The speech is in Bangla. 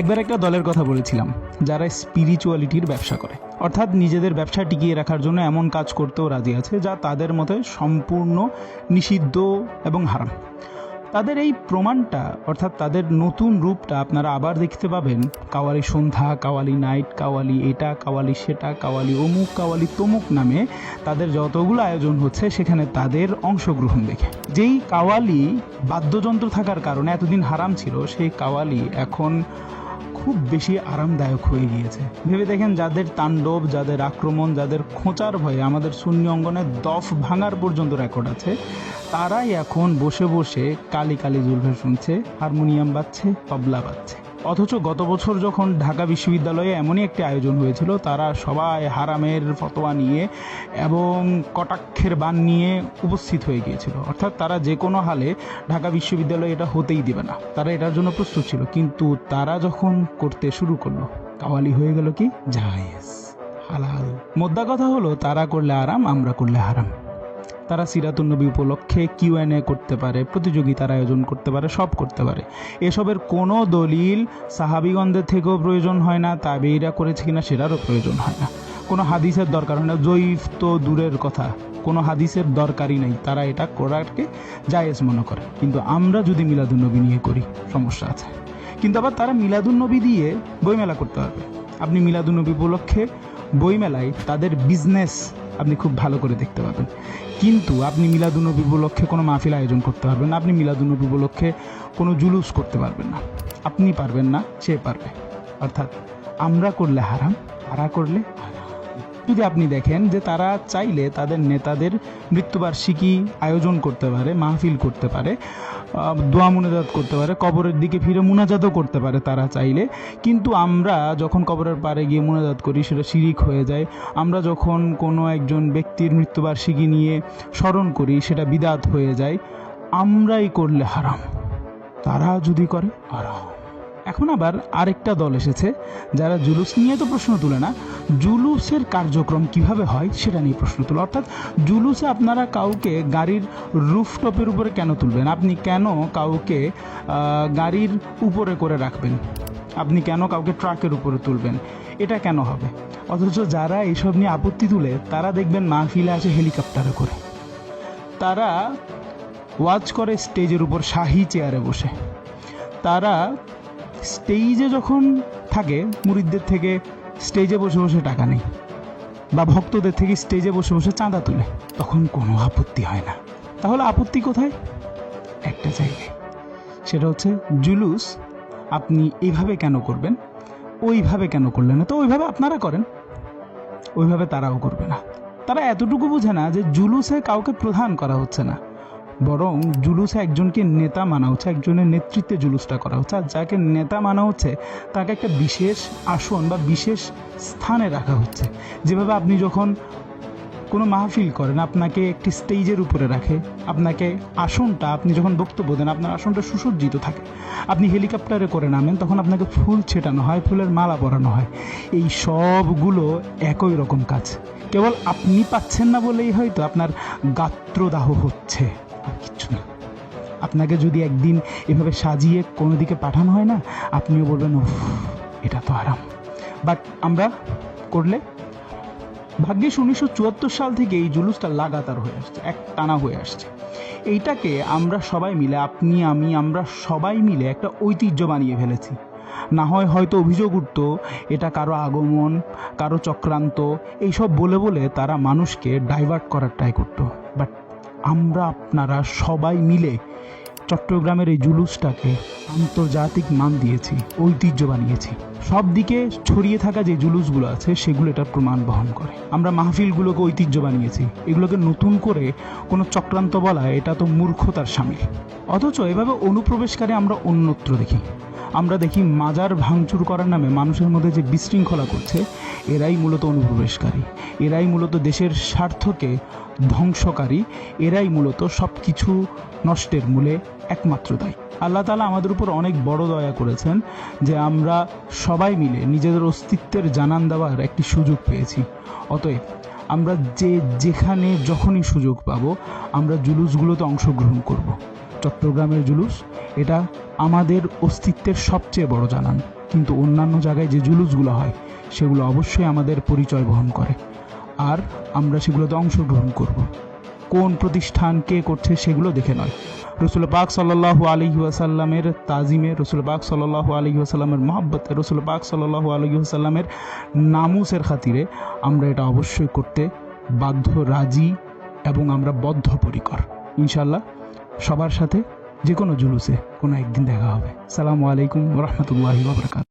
একবার একটা দলের কথা বলেছিলাম যারা স্পিরিচুয়ালিটির ব্যবসা করে, অর্থাৎ নিজেদের ব্যবসা টিকিয়ে রাখার জন্য এমন কাজ করতেও রাজি আছে যা তাদের মতে সম্পূর্ণ নিষিদ্ধ এবং হারাম। তাদের এই প্রমাণটা, অর্থাৎ তাদের নতুন রূপটা আপনারা আবার দেখতে পাবেন কাওয়ালি সন্ধ্যা, কাওয়ালি নাইট, কাওয়ালি এটা, কাওয়ালি সেটা, কাওয়ালি অমুক, কাওয়ালি তমুক নামে তাদের যতগুলো আয়োজন হচ্ছে সেখানে তাদের অংশগ্রহণ দেখে। যেই কাওয়ালি বাদ্যযন্ত্র থাকার কারণে এতদিন হারাম ছিল, সেই কাওয়ালি এখন খুব বেশি আরামদায়ক হয়ে গিয়েছে। ভেবে দেখেন, যাদের তাণ্ডব, যাদের আক্রমণ, যাদের খোঁচার ভয়ে আমাদের সুন্নি অঙ্গনে দফ ভাঙার পর্যন্ত রেকর্ড আছে, তারাই এখন বসে বসে কালি কালি জুলফে শুনছে, হারমোনিয়াম বাজছে, তবলা বাজছে। অথচ গত বছর যখন ঢাকা বিশ্ববিদ্যালয়ে এমনই একটি আয়োজন হয়েছিল, তারা সবাই হারামের ফতোয়া নিয়ে এবং কটাক্ষের বান নিয়ে উপস্থিত হয়ে গিয়েছিল। অর্থাৎ তারা যে কোনো হালে ঢাকা বিশ্ববিদ্যালয়ে এটা হতেই দিবে না, তারা এটার জন্য প্রস্তুত ছিল। কিন্তু তারা যখন করতে শুরু করলো, কাওয়ালি হয়ে গেল কি জায়েজ, হালাল। মোদ্দা কথা হলো, তারা করলে আরাম, আমরা করলে হারাম। তারা সিরাতুন নবী উপলক্ষে Q&A করতে পারে, প্রতিযোগিতার আয়োজন করতে পারে, সব করতে পারে। এসবের কোনো দলিল সাহাবিগণদের থেকেও প্রয়োজন হয় না, তাবেঈরা করেছে কিনা সেটারও প্রয়োজন হয় না। কোনো হাদিসের দরকার হয় না, জয়ীফ তো দূরের কথা, কোনো হাদিসের দরকারই নেই। তারা এটা করারকে জায়েজ মনে করে। কিন্তু আমরা যদি মিলাদুন্নবী নিয়ে করি, সমস্যা আছে। কিন্তু আবার তারা মিলাদুন্নবী দিয়ে বইমেলা করতে পারবে। আপনি মিলাদুন্নবী উপলক্ষে বইমেলায় তাদের বিজনেস আপনি খুব ভালো করে দেখতে পাবেন। কিন্তু আপনি মিলাদুন্নবী উপলক্ষে কোনো মাহফিল আয়োজন করতে পারবেন না, আপনি মিলাদুন্নবী উপলক্ষে কোনো জুলুস করতে পারবেন না। আপনি পারবেন না, সে পারবে। অর্থাৎ আমরা করলে হারাম, তারা করলে হারাম। যদি আপনি দেখেন যে তারা চাইলে তাদের নেতাদের মৃত্যুবার্ষিকী আয়োজন করতে পারে, মাহফিল করতে পারে, দোয়া মুনাজাত করতে পারে, কবরের দিকে ফিরে মুনাজাতও করতে পারে তারা চাইলে। কিন্তু আমরা যখন কবরের পাড়ে গিয়ে মুনাজাত করি, সেটা শিরিক হয়ে যায়। আমরা যখন কোনো একজন ব্যক্তির মৃত্যুবার্ষিকী নিয়ে স্মরণ করি, সেটা বিদআত হয়ে যায়। আমরাই করলে হারাম, তারা যদি করে হারাম। এখন আবার আরেকটা দল এসেছে যারা জুলুস নিয়ে তো প্রশ্ন তুলে না, জুলুসের কার্যক্রম কিভাবে হয় সেটা নিয়ে প্রশ্ন তোলে। অর্থাৎ জুলুসে আপনারা কাউকে গাড়ির রুফটপের উপরে কেন তুলবেন? আপনি কেন কাউকে গাড়ির উপরে করে রাখবেন? আপনি কেন কাউকে ট্রাকের উপরে তুলবেন? এটা কেন হবে? অথচ যারা এইসব নিয়ে আপত্তি তুলে, তারা দেখবেন মাহফিলে আসে হেলিকপ্টারে করে, তারা ওয়াজ করে স্টেজের উপর শাহী চেয়ারে বসে, তারা স্টেজে যখন থাকে মুরিদদের থেকে স্টেজে বসে বসে টাকা নেই, বা ভক্তদের থেকে স্টেজে বসে বসে চাঁদা তুলে, তখন কোনো আপত্তি হয় না। তাহলে আপত্তি কোথায়? একটা জায়গায়, সেটা হচ্ছে জুলুস আপনি এইভাবে কেন করবেন, ওইভাবে কেন করলেন না? তো ওইভাবে আপনারা করেন, ওইভাবে তারাও করবে না। তারা এতটুকু বোঝে না যে জুলুসে কাউকে প্রধান করা হচ্ছে না, বরং জুলুসে একজনকে নেতা মানা হচ্ছে, একজনের নেতৃত্বে জুলুসটা করা হচ্ছে। আর যাকে নেতা মানা হচ্ছে তাকে একটা বিশেষ আসন বা বিশেষ স্থানে রাখা হচ্ছে। যেভাবে আপনি যখন কোনো মাহফিল করেন, আপনাকে একটি স্টেজের উপরে রাখে, আপনাকে আসনটা, আপনি যখন বক্তব্য দেন আপনার আসনটা সুসজ্জিত থাকে। আপনি হেলিকপ্টারে করে নামেন, তখন আপনাকে ফুল ছেটানো হয়, ফুলের মালা পরানো হয়। এই সবগুলো একই রকম কাজ, কেবল আপনি পাচ্ছেন না বলেই হয়তো আপনার গাত্রদাহ হচ্ছে, আর কিচ্ছু না। আপনাকে যদি একদিন এভাবে সাজিয়ে কোনো দিকে পাঠানো হয় না, আপনিও বলবেন উফ, এটা তো আরাম। বাট আমরা করলে ভাগ্যিস 1974 সাল থেকে এই জুলুসটা লাগাতার হয়ে আসছে, এক টানা হয়ে আসছে। এইটাকে আমরা সবাই মিলে, আপনি আমি, আমরা সবাই মিলে একটা ঐতিহ্য বানিয়ে ফেলেছি। না হয় হয়তো অভিযোগ উঠত এটা কারো আগমন, কারো চক্রান্ত, এইসব বলে বলে তারা মানুষকে ডাইভার্ট করার ট্রাই করতো। বাট আমরা আপনারা সবাই মিলে চট্টগ্রামের এই জুলুসটাকে আন্তর্জাতিক মান দিয়েছি, ঐতিহ্য বানিয়েছি। সব দিকে ছড়িয়ে থাকা যে জুলুসগুলো আছে সেগুলো এটার প্রমাণ বহন করে। আমরা মাহফিলগুলোকে ঐতিহ্য বানিয়েছি, এগুলোকে নতুন করে কোনো চক্রান্ত বলা এটা তো মূর্খতার শামিল। অথচ এভাবে অনুপ্রবেশকারী আমরা অন্যত্র দেখি। আমরা দেখি মাজার ভাঙচুর করার নামে মানুষের মধ্যে যে বিশৃঙ্খলা করছে, এরাই মূলত অনুপ্রবেশকারী, এরাই মূলত দেশের স্বার্থকে ধ্বংসকারী, এরাই মূলত সব কিছু নষ্টের মূলে একমাত্র দায়ী। আল্লাহ তাআলা আমাদের উপর অনেক বড় দয়া করেছেন যে আমরা সবাই মিলে নিজেদের অস্তিত্বের জানান দেওয়ার একটি সুযোগ পেয়েছি। অতএব আমরা যেখানে যখনই সুযোগ পাবো আমরা জুলুসগুলোতে অংশগ্রহণ করব। চট্টগ্রামের জুলুস এটা আমাদের অস্তিত্বের সবচেয়ে বড় জানান। কিন্তু অন্যান্য জায়গায় যে জুলুসগুলো হয় সেগুলো অবশ্যই আমাদের পরিচয় বহন করে, আর আমরা সেগুলোতে অংশগ্রহণ করব। কোন প্রতিষ্ঠান কে করছে সেগুলো দেখে নয়, রসুল পাক সাল্লাল্লাহু আলাইহি ওয়াসাল্লামের তাজিমে, রসুল পাক সাল্লাল্লাহু আলাইহি ওয়াসাল্লামের মহব্বতে, রসুল পাক সাল্লাল্লাহু আলাইহি ওয়াসাল্লামের নামুসের খাতিরে আমরা এটা অবশ্যই করতে বাধ্য, রাজি এবং আমরা বদ্ধপরিকর। ইনশাল্লাহ সবার সাথে যে কোনো জুলুসে কোনো একদিন দেখা হবে। আসসালামু আলাইকুম ওয়া রাহমাতুল্লাহি ওয়া বারাকাতুহু।